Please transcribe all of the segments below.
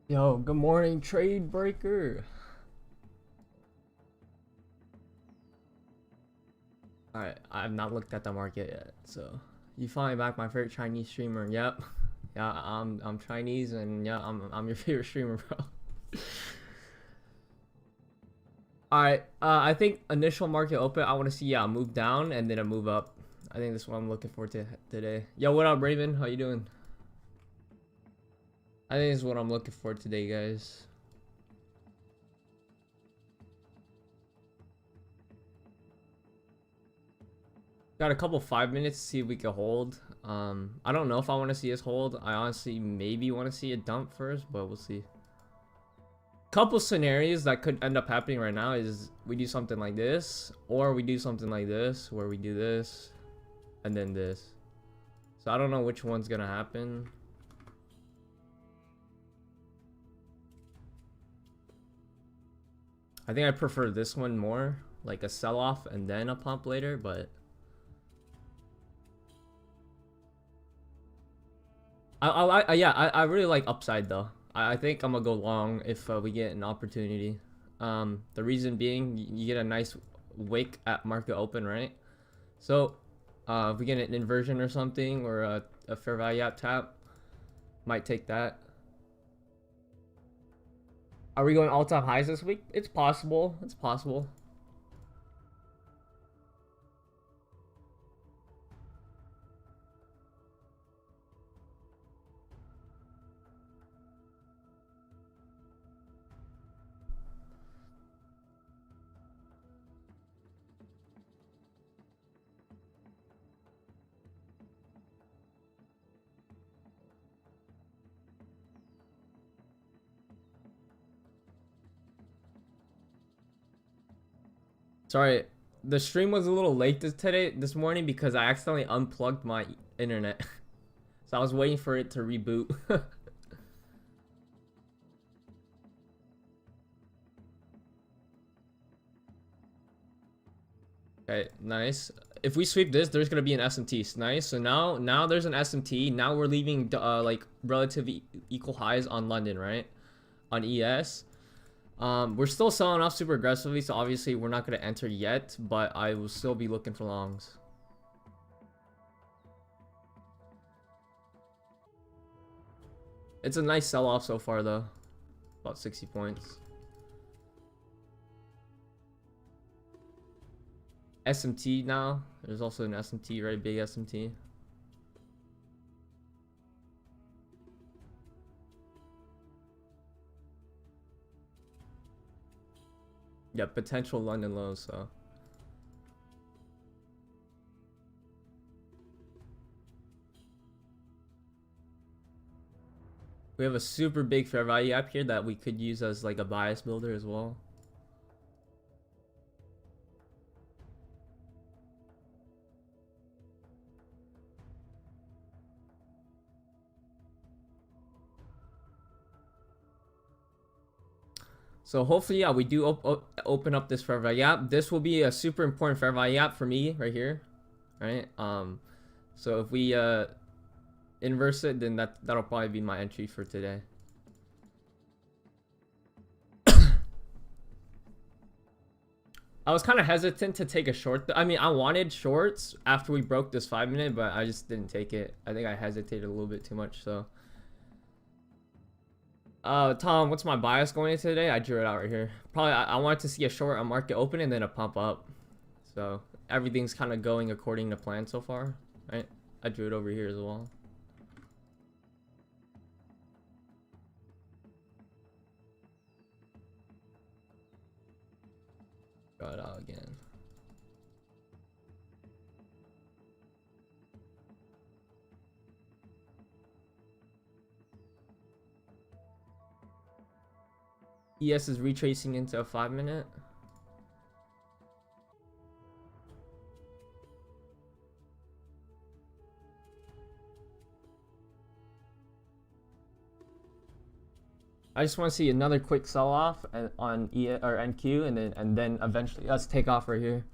Yo, good morning, trade breaker. Alright, I've not looked at the market yet, so you finally back, my favorite Chinese streamer. Yep. Yeah, I'm Chinese and yeah, I'm your favorite streamer, bro. Alright, I think initial market open, I want to see a move down and then a move up. I think that's what I'm looking for today. Yo, what up, Raven? How you doing? I think this is what I'm looking for today, guys. Got a couple 5 minutes to see if we can hold. I don't know if I want to see us hold. I honestly maybe want to see a dump first, but we'll see. Couple scenarios that could end up happening right now is we do something like this, or we do something like this, where we do this, and then this. So I don't know which one's gonna happen. I think I prefer this one more, like a sell-off and then a pump later, but I really like upside though. I think I'm gonna go long if we get an opportunity. The reason being, you get a nice wick at market open, right? So, if we get an inversion or something, or a fair value gap tap, might take that. Are we going all-time highs this week? It's possible. It's possible. Sorry, the stream was a little late this morning because I accidentally unplugged my internet. So I was waiting for it to reboot. Okay, nice. If we sweep this, there's gonna be an SMT. Nice. So now there's an SMT. Now we're leaving like relatively equal highs on London, right? On ES. We're still selling off super aggressively, so obviously we're not gonna enter yet, but I will still be looking for longs. It's a nice sell-off so far though. About 60 points. SMT now. There's also an SMT, right? Big SMT. Yeah, potential London lows, so. We have a super big fair value gap here that we could use as like a bias builder as well. So hopefully, yeah, we do open up this fair value gap. This will be a super important fair value gap for me right here, right? So if we inverse it, then that'll probably be my entry for today. I was kind of hesitant to take a short. I mean, I wanted shorts after we broke this 5 minute, but I just didn't take it. I think I hesitated a little bit too much, so. Tom, what's my bias going into today? I drew it out right here. Probably, I wanted to see a short on market open and then a pump up. So, everything's kind of going according to plan so far, right? I drew it over here as well. Draw it out again. ES is retracing into a 5 minute. I just want to see another quick sell off on E or NQ, and then eventually let's take off right here.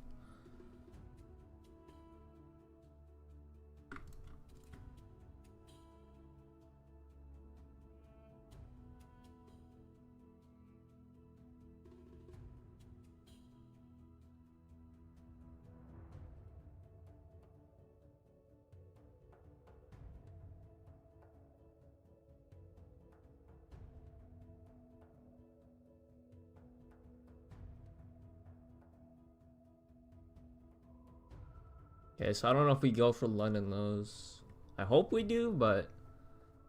Okay, so I don't know if we go for London lows. I hope we do, but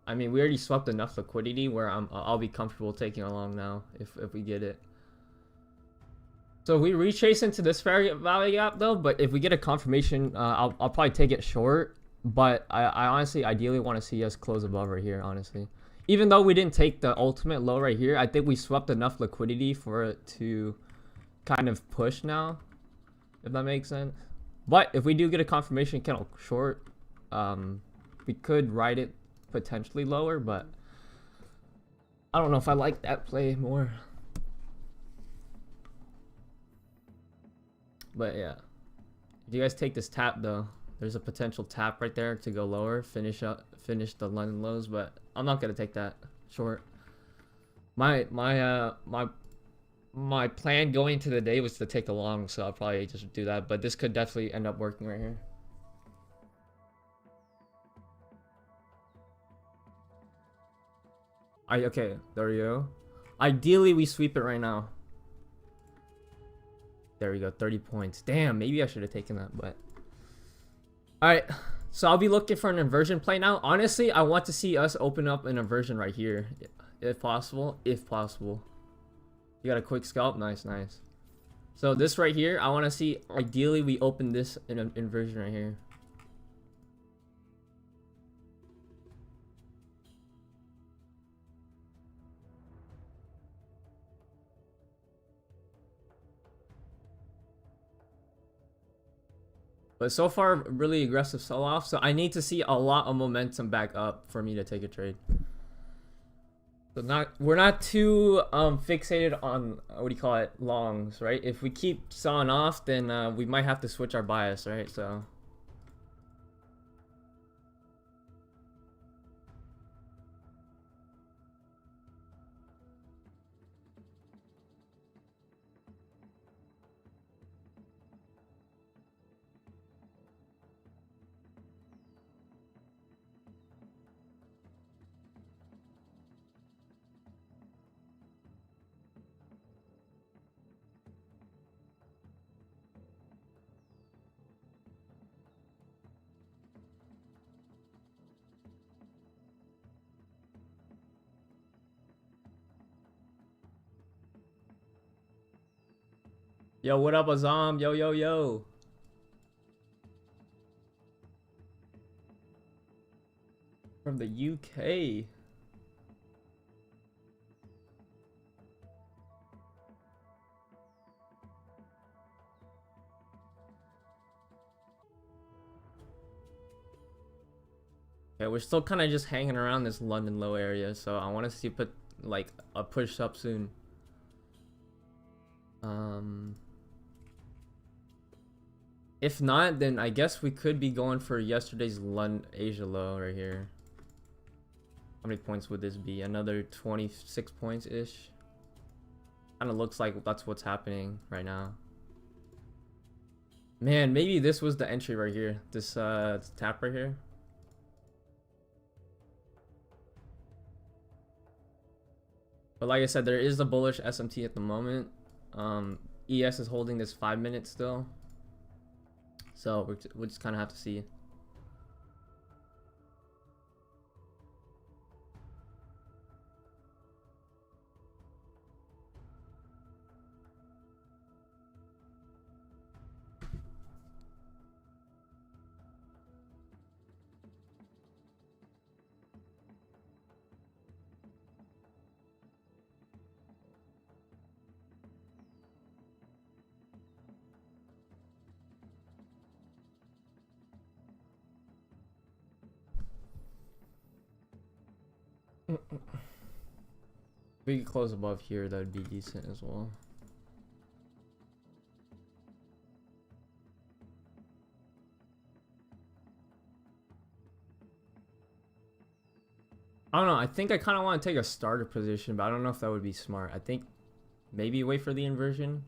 I mean, we already swept enough liquidity where I'll be comfortable taking along now if we get it. So we retrace into this value gap though, but if we get a confirmation, I'll probably take it short. But I honestly ideally want to see us close above right here, honestly. Even though we didn't take the ultimate low right here, I think we swept enough liquidity for it to kind of push now, if that makes sense. But if we do get a confirmation candle short, we could ride it potentially lower, but I don't know if I like that play more. But yeah, if you guys take this tap though, there's a potential tap right there to go lower, finish the London lows, but I'm not gonna take that short. My plan going into the day was to take a long, so I'll probably just do that, but this could definitely end up working right here. Okay, there we go. Ideally we sweep it right now. There we go, 30 points. Damn, maybe I should have taken that, but alright, so I'll be looking for an inversion play now. Honestly, I want to see us open up an inversion right here, if possible. If possible. You got a quick scalp? Nice, nice. So this right here, I want to see, ideally, we open this in an inversion right here. But so far, really aggressive sell-off. So I need to see a lot of momentum back up for me to take a trade. So we're not too fixated on what do you call it, longs, right? If we keep selling off, then we might have to switch our bias, right? So. Yo, what up, Azam? Yo, yo, yo. From the UK. Okay, we're still kind of just hanging around this London low area, so I want to see put like a push up soon. If not, then I guess we could be going for yesterday's London Asia low right here. How many points would this be? Another 26 points ish. Kind of looks like that's what's happening right now. Man, maybe this was the entry right here. This tap right here. But like I said, there is a bullish SMT at the moment. ES is holding this 5 minutes still. So we'll just kind of have to see. If we could close above here, that would be decent as well. I don't know. I think I kind of want to take a starter position, but I don't know if that would be smart. I think maybe wait for the inversion.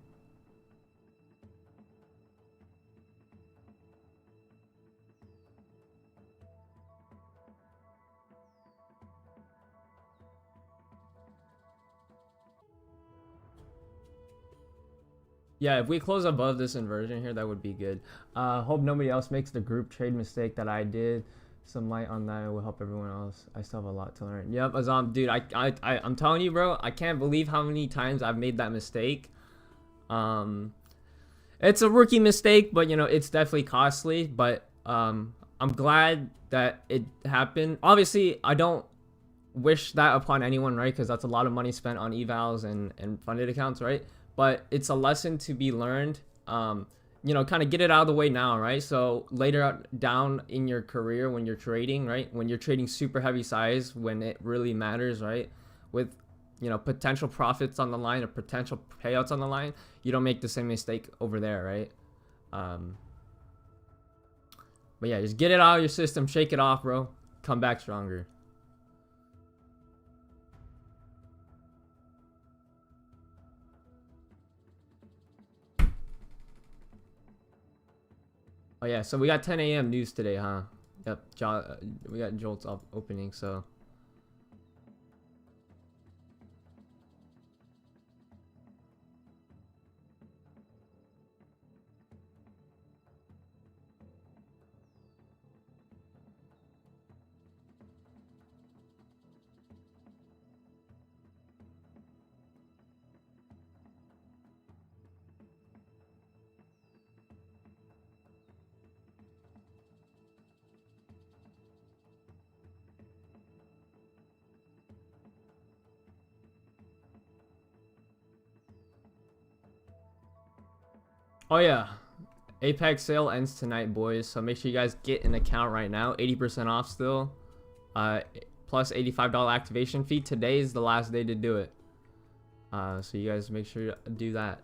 Yeah, if we close above this inversion here, that would be good. Hope nobody else makes the group trade mistake that I did. Some light on that will help everyone else. I still have a lot to learn. Yep, Azam, dude, I'm telling you, bro, I can't believe how many times I've made that mistake. It's a rookie mistake, but you know, it's definitely costly. But I'm glad that it happened. Obviously, I don't wish that upon anyone, right? Because that's a lot of money spent on evals and funded accounts, right? But it's a lesson to be learned. You know, kind of get it out of the way now, right? So later down in your career when you're trading, right? When you're trading super heavy size, when it really matters, right? With, you know, potential profits on the line or potential payouts on the line, you don't make the same mistake over there, right? But yeah, just get it out of your system, shake it off, bro. Come back stronger. Oh yeah, so we got 10 a.m. news today, huh? Yep, we got Jolt's up opening, so. Oh yeah, Apex sale ends tonight, boys. So make sure you guys get an account right now. 80% off still. Plus $85 activation fee. Today is the last day to do it. So you guys make sure to do that.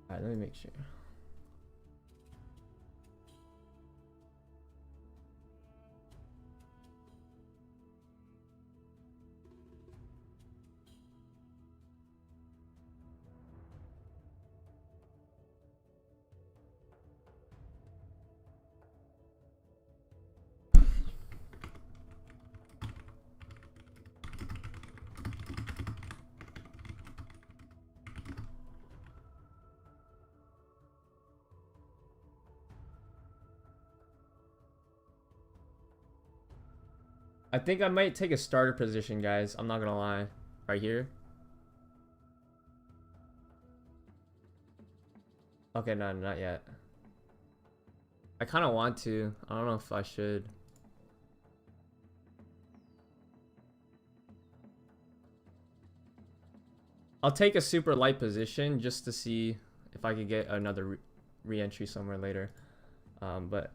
All right, let me make sure. I think I might take a starter position, guys. I'm not gonna lie. Right here. Okay, no, not yet. I kind of want to. I don't know if I should. I'll take a super light position just to see if I could get another re-entry somewhere later. But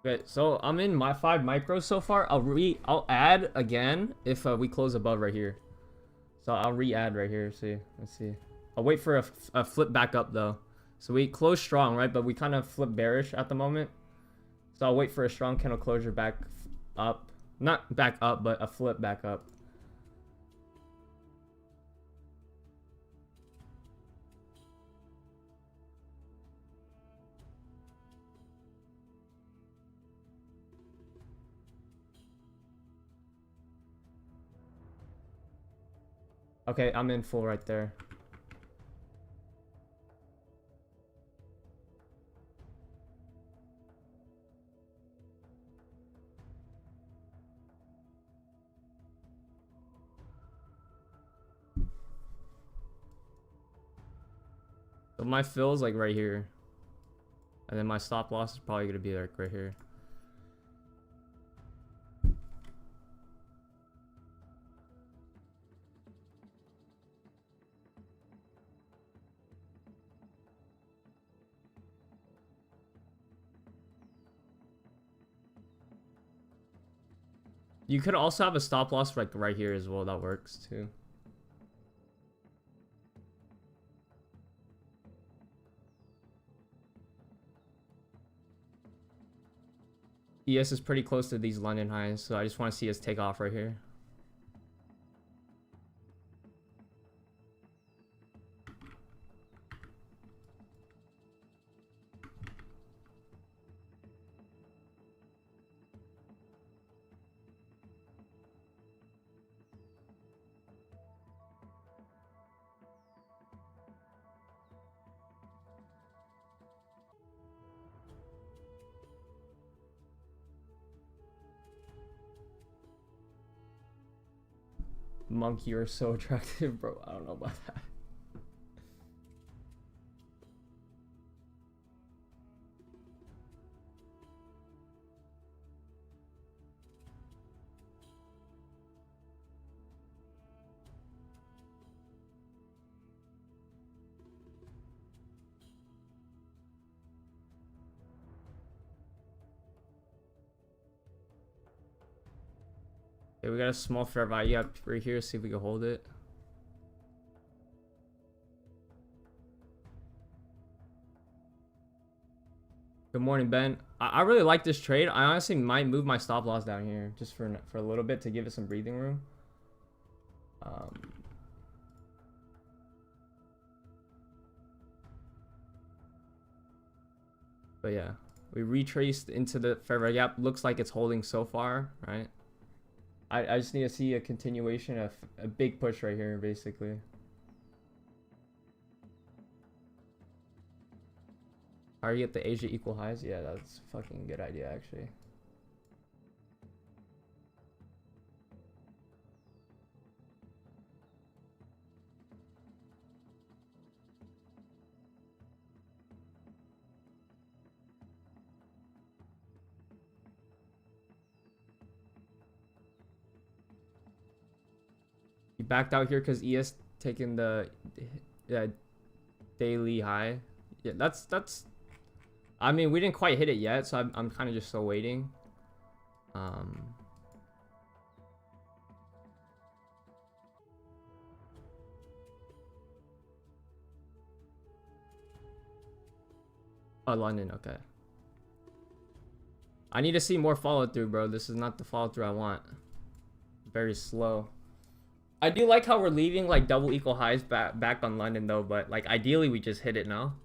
okay, so I'm in my 5 micros so far. I'll add again if we close above right here. So I'll re-add right here. See, let's see. I'll wait for a flip back up though. So we close strong, right? But we kind of flip bearish at the moment. So I'll wait for a strong candle closure back up. Not back up, but a flip back up. Okay, I'm in full right there. So my fill is like right here. And then my stop loss is probably going to be like right here. You could also have a stop loss like right here as well. That works too. ES is pretty close to these London highs, so I just want to see us take off right here. Monk, you're so attractive, bro. I don't know about that. Okay, we got a small fair value up right here. See if we can hold it. Good morning, Ben. I really like this trade. I honestly might move my stop loss down here just for a little bit to give it some breathing room. But yeah, we retraced into the fair value gap. Looks like it's holding so far, right? I just need to see a continuation of a big push right here, basically. How do you get the Asia equal highs? Yeah, that's a fucking good idea, actually. You backed out here because ES taking the daily high. Yeah, that's. I mean, we didn't quite hit it yet, so I'm kind of just still waiting. Oh, London, okay. I need to see more follow through, bro. This is not the follow through I want. Very slow. I do like how we're leaving like double equal highs back on London though, but like ideally we just hit it now.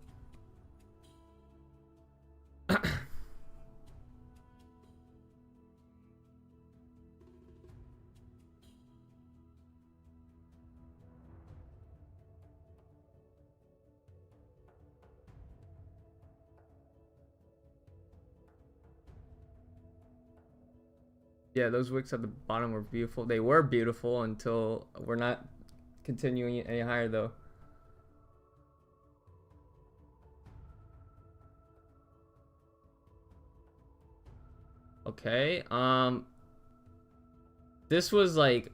Yeah, those wicks at the bottom were beautiful. They were beautiful until we're not continuing any higher though. Okay, this was like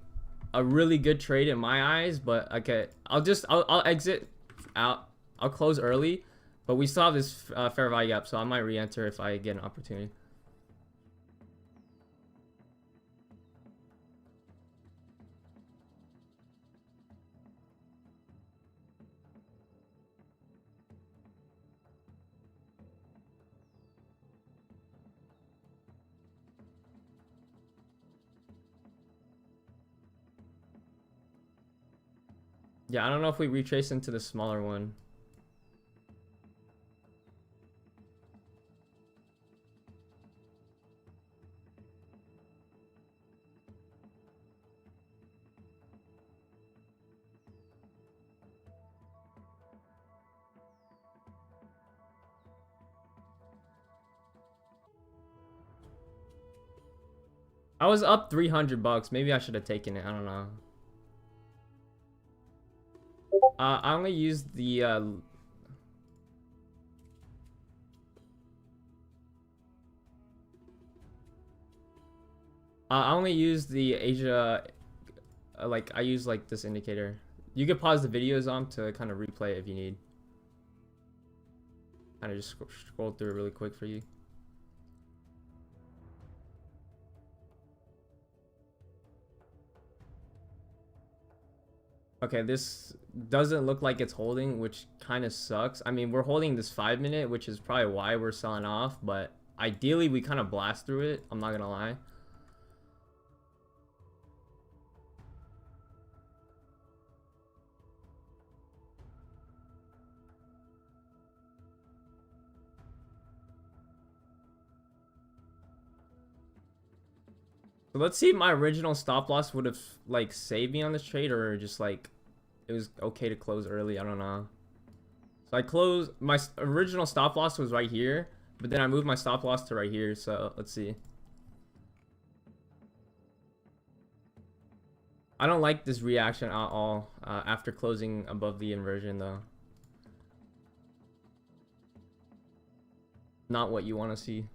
a really good trade in my eyes, but okay, I'll exit out. I'll close early, but we still have this fair value gap, so I might re-enter if I get an opportunity. Yeah, I don't know if we retrace into the smaller one. I was up 300 bucks. Maybe I should have taken it. I don't know. I only used the I only use the Asia, like I use like this indicator. You could pause the videos on to kind of replay it if you need. Kind of just scroll through it really quick for you. Okay, this doesn't look like it's holding, which kind of sucks. I mean, we're holding this 5-minute, which is probably why we're selling off, but ideally we kind of blast through it. I'm not gonna lie. So let's see if my original stop loss would have like saved me on this trade, or just like it was okay to close early. I don't know. So I closed, my original stop loss was right here, but then I moved my stop loss to right here. So let's see. I don't like this reaction at all after closing above the inversion though. Not what you want to see.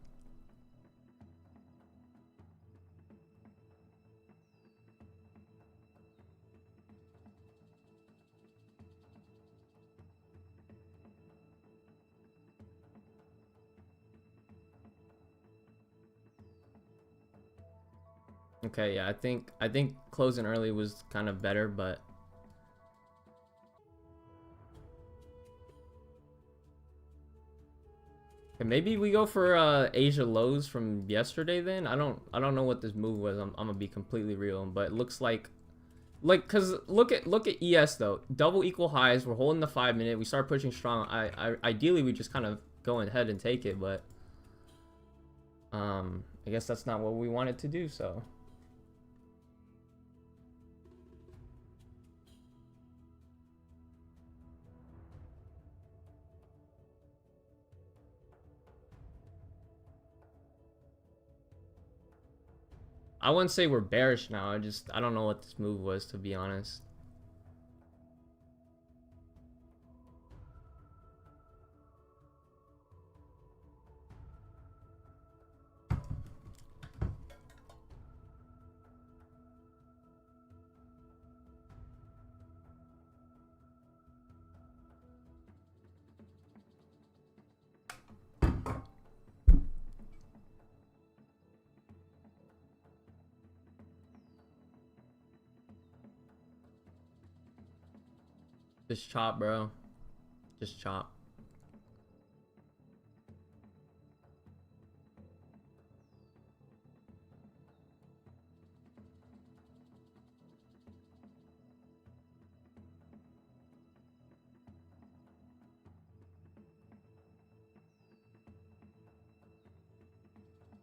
Okay, yeah, I think closing early was kind of better, but okay, maybe we go for Asia lows from yesterday then. I don't know what this move was. I'm gonna be completely real, but it looks like cuz look at ES though. Double equal highs, we're holding the 5-minute. We start pushing strong. I ideally we just kind of go ahead and take it, but I guess that's not what we wanted to do, so I wouldn't say we're bearish now. I don't know what this move was, to be honest. Just chop, bro. Just chop.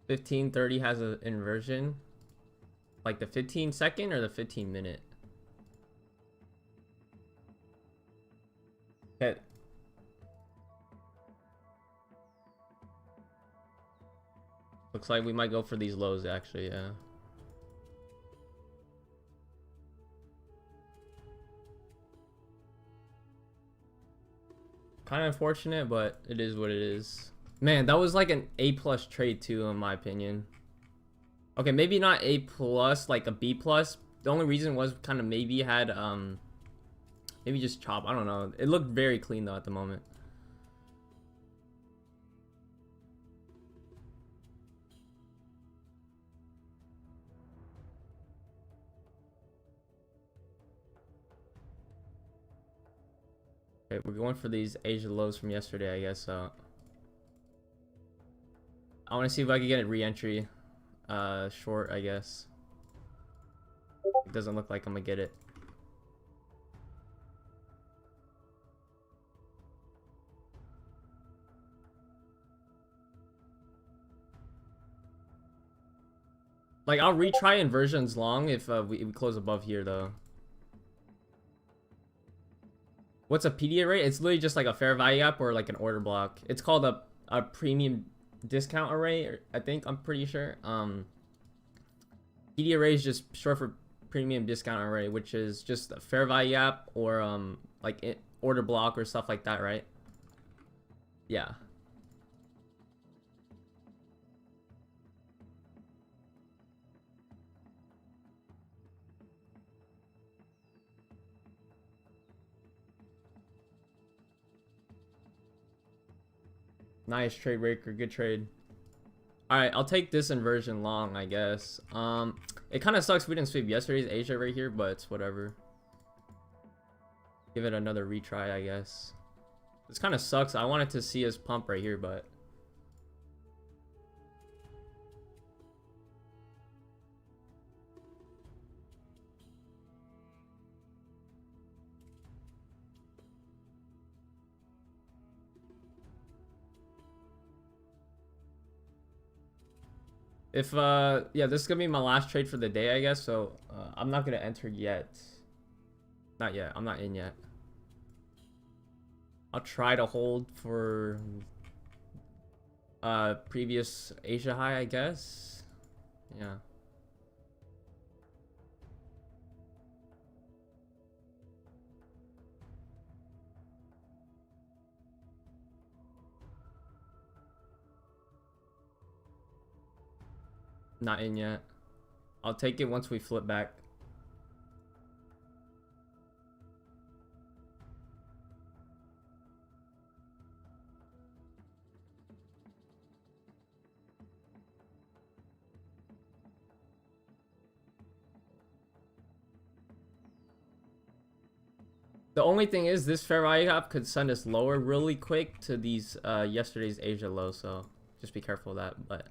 $15.30 has an inversion. Like the 15-second or the 15-minute? Okay. Looks like we might go for these lows actually, yeah. Kind of unfortunate, but it is what it is. Man, that was like an A+ trade too, in my opinion. Okay, maybe not A+, like a B+. The only reason was kind of maybe had maybe just chop. I don't know. It looked very clean though at the moment. Okay, we're going for these Asia lows from yesterday, I guess. So I want to see if I can get a re-entry short, I guess. It doesn't look like I'm gonna get it. Like, I'll retry inversions long if we close above here, though. What's a PDA rate? It's literally just like a fair value gap or like an order block. It's called a premium discount array, I think. I'm pretty sure. PDA array is just short for premium discount array, which is just a fair value gap or like order block or stuff like that, right? Yeah. Nice trade, Raker. Good trade. All right, I'll take this inversion long, I guess. It kind of sucks we didn't sweep yesterday's Asia right here, but it's whatever. Give it another retry, I guess. This kind of sucks. I wanted to see us pump right here, but if yeah, this is gonna be my last trade for the day, I guess. So I'm not gonna enter yet. Not yet. I'm not in yet. I'll try to hold for previous Asia high, I guess. Yeah. Not in yet. I'll take it once we flip back. The only thing is this fair value gap could send us lower really quick to these yesterday's Asia low, so just be careful of that. But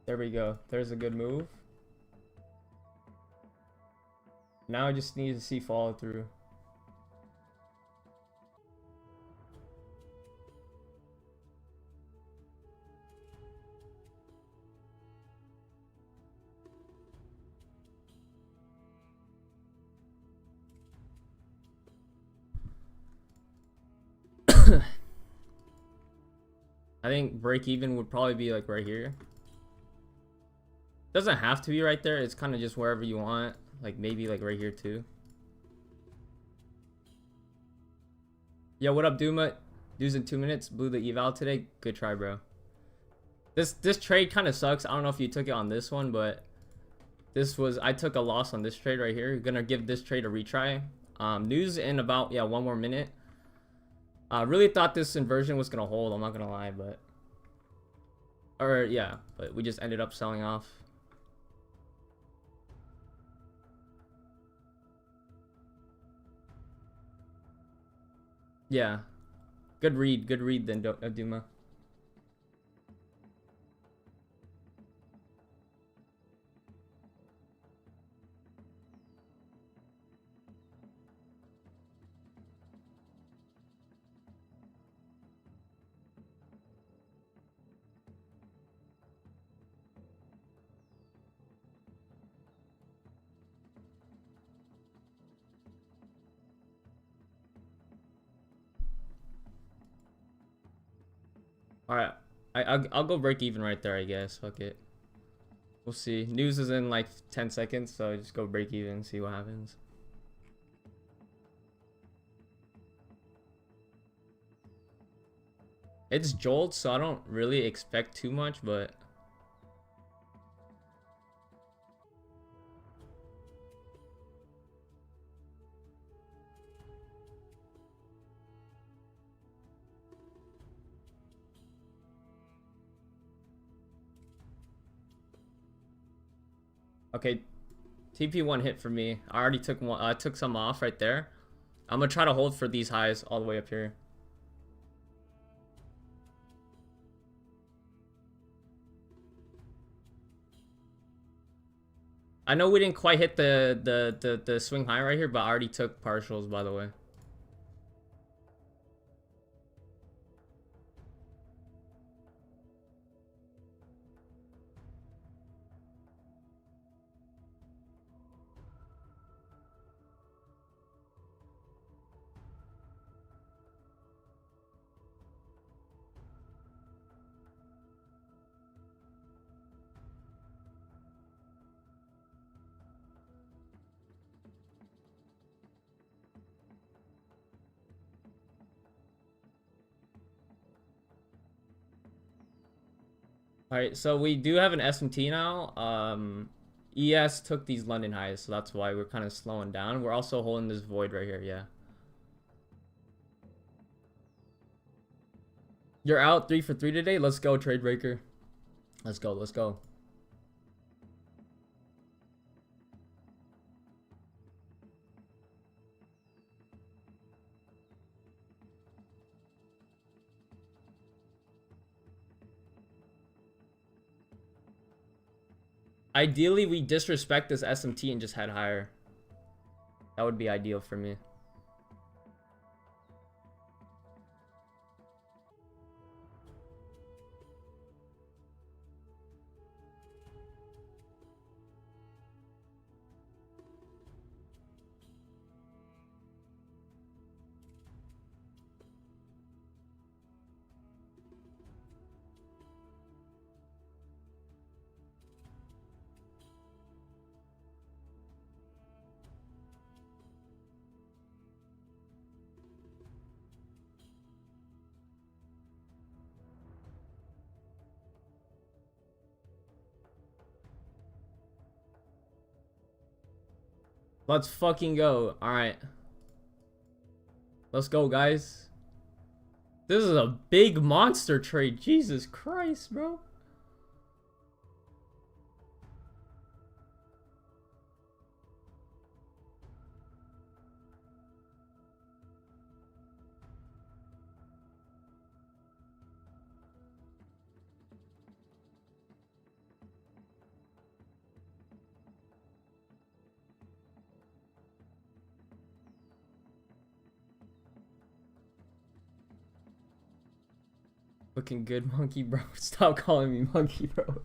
there we go. There's a good move. Now I just need to see follow through. I think break even would probably be like right here. Doesn't have to be right there. It's kind of just wherever you want. Like maybe like right here too. Yo, what up, Duma? Dudes in 2 minutes. Blew the eval today. Good try, bro. This trade kind of sucks. I don't know if you took it on this one, but I took a loss on this trade right here. Gonna give this trade a retry. News in about, yeah, 1 more minute. Really thought this inversion was gonna hold. I'm not gonna lie, but yeah, but we just ended up selling off. Yeah, good read then, Duma. All right, I'll go break even right there, I guess. Fuck it. We'll see. News is in like 10 seconds, so just go break even, see what happens. It's Jolt, so I don't really expect too much, but okay. TP1 hit for me. I already took one. I took some off right there. I'm gonna try to hold for these highs all the way up here. I know we didn't quite hit the swing high right here, but I already took partials, by the way. All right, so we do have an SMT now. ES took these London highs, so that's why we're kind of slowing down. We're also holding this void right here, yeah. You're out 3 for 3 today. Let's go, trade breaker. Let's go, let's go. Ideally, we disrespect this SMT and just head higher. That would be ideal for me. Let's fucking go. All right. Let's go, guys. This is a big monster trade. Jesus Christ, bro. Looking good, monkey, bro. Stop calling me monkey, bro.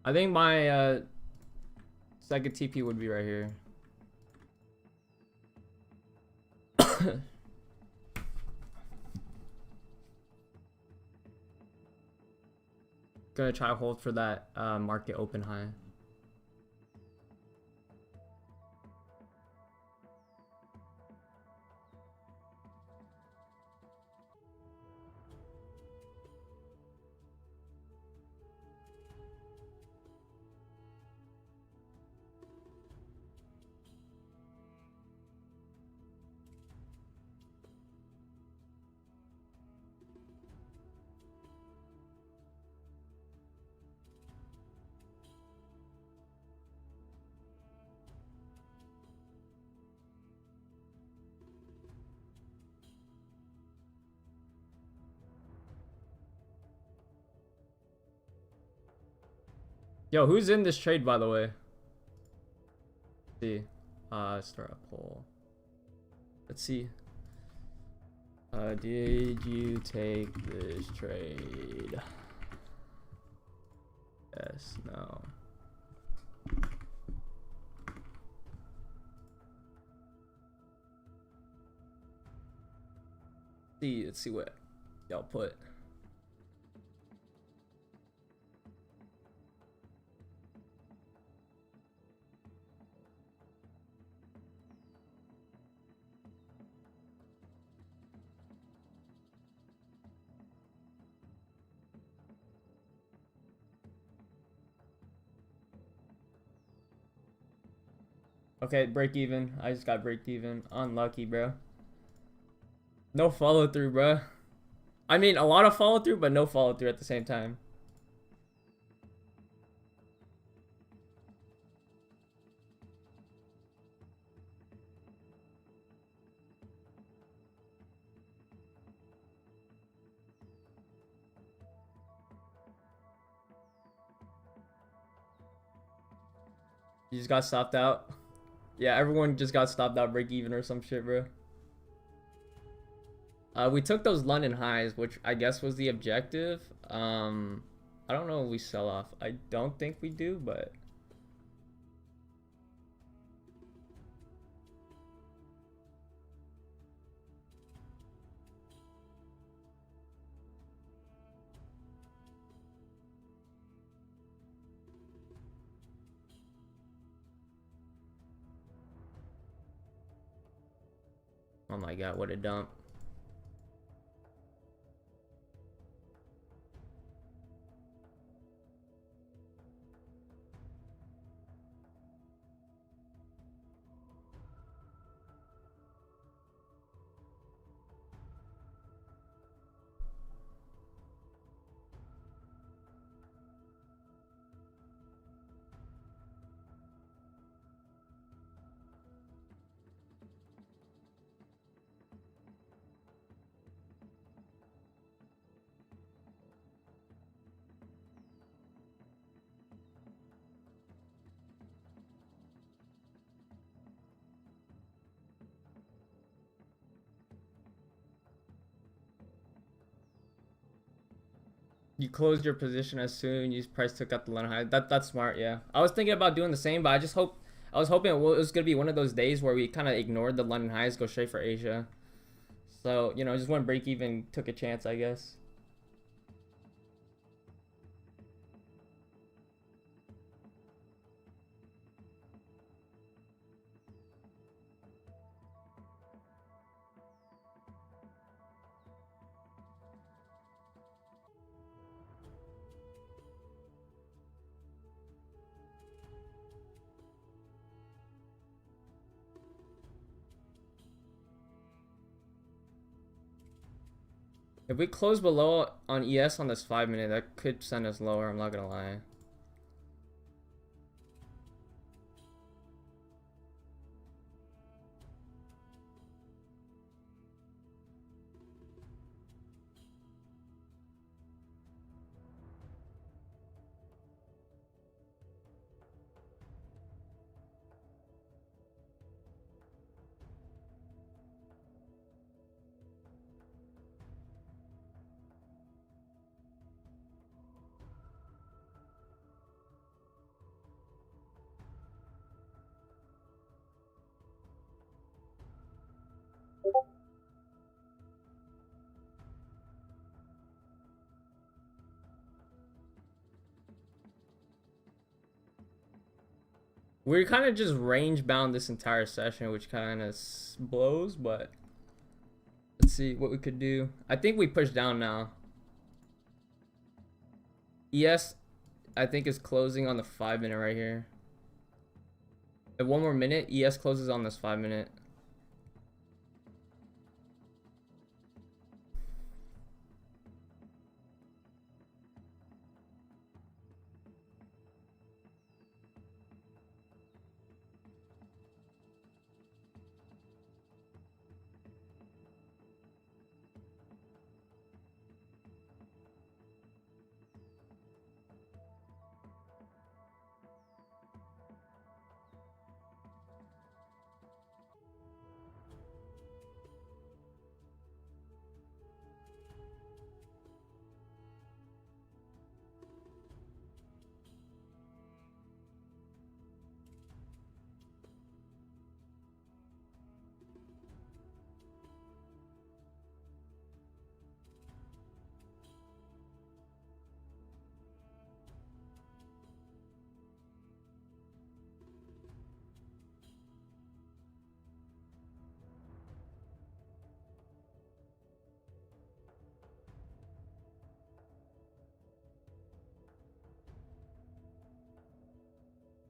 I think my second TP would be right here. Gonna try to hold for that market open high. Yo, who's in this trade, by the way? Let's see. Start a poll. Let's see. Did you take this trade? Yes, no. Let's see what y'all put. Okay, break even. I just got break even. Unlucky, bro. No follow through, bro. I mean, a lot of follow through, but no follow through at the same time. You just got stopped out. Yeah, everyone just got stopped out break even or some shit, bro. We took those London highs, which I guess was the objective. I don't know if we sell off. I don't think we do, but Oh my god, what a dump. You closed your position as soon as price took out the London high. That's smart, yeah. I was thinking about doing the same, but I was hoping it was gonna be one of those days where we kind of ignored the London highs, go straight for Asia. So you know, just one break even, took a chance, I guess. If we close below on ES on this 5-minute, that could send us lower, I'm not gonna lie. We're kind of just range bound this entire session, which kind of blows, but let's see what we could do. I think we push down now. ES, I think, is closing on the 5-minute right here. At 1 more minute, ES closes on this 5-minute.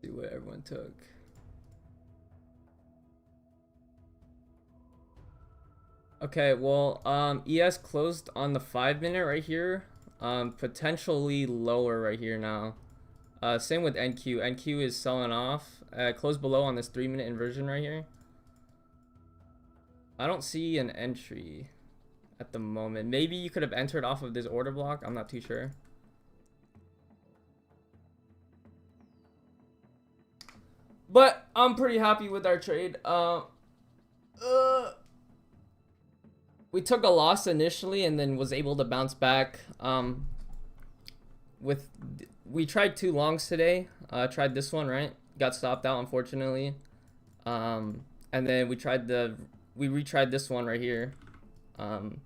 See what everyone took. Okay, well, ES closed on the 5-minute right here. Potentially lower right here now. Same with NQ. NQ is selling off. Closed below on this 3-minute inversion right here. I don't see an entry at the moment. Maybe you could have entered off of this order block. I'm not too sure. But I'm pretty happy with our trade. We took a loss initially and then was able to bounce back. We tried 2 longs today. Tried this one, right? Got stopped out, unfortunately. And then we retried this one right here. And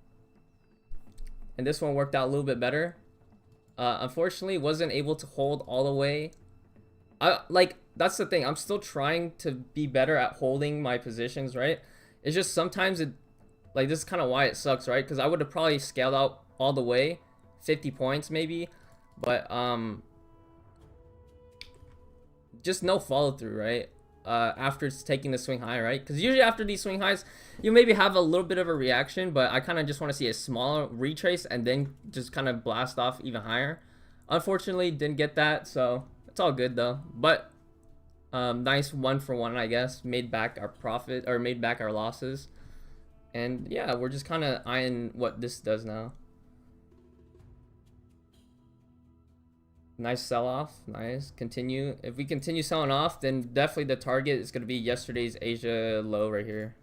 this one worked out a little bit better. Unfortunately, wasn't able to hold all the way. That's the thing. I'm still trying to be better at holding my positions, right? It's just sometimes Like, this is kind of why it sucks, right? Because I would have probably scaled out all the way, 50 points maybe, but just no follow through, right? After it's taking the swing high, right? Because usually after these swing highs, you maybe have a little bit of a reaction, but I kind of just want to see a smaller retrace and then just kind of blast off even higher. Unfortunately, didn't get that, so it's all good though. But nice 1-for-1, I guess. Made back our profit, or made back our losses. And yeah, we're just kind of eyeing what this does now. Nice sell-off. Nice. Continue. If we continue selling off, then definitely the target is going to be yesterday's Asia low right here.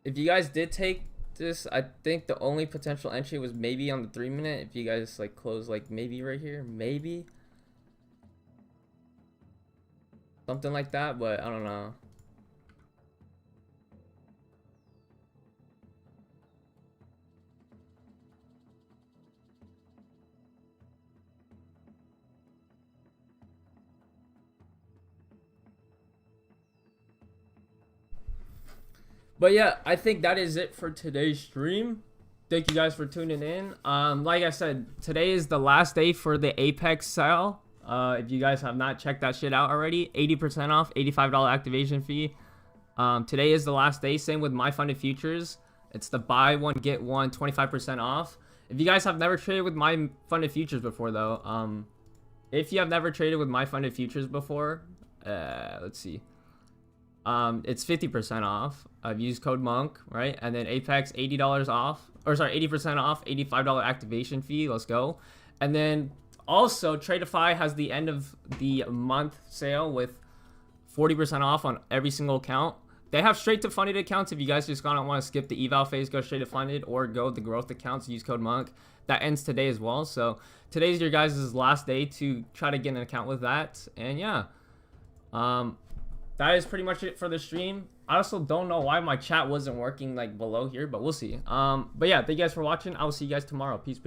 If you guys did take this, I think the only potential entry was maybe on the 3-minute. If you guys like close like maybe right here, maybe something like that, but I don't know. But yeah, I think that is it for today's stream. Thank you guys for tuning in. Like I said, today is the last day for the Apex sale. If you guys have not checked that shit out already, 80% off, $85 activation fee. Today is the last day. Same with my funded futures. It's the buy one get one, 25% off. If you guys have never traded with my funded futures before, though, if you have never traded with my funded futures before, let's see. It's 50% off. I've used code monk, right? And then Apex $80 off, or sorry, 80% off, $85 activation fee. Let's go. And then also Tradeify has the end of the month sale with 40% off on every single account. They have straight to funded accounts. If you guys just don't want to skip the eval phase, go straight to funded, or go the growth accounts, use code monk. That ends today as well. So today's your guys' last day to try to get an account with that. And yeah, that is pretty much it for the stream. I also don't know why my chat wasn't working like below here, but we'll see. But yeah, thank you guys for watching. I will see you guys tomorrow. Peace.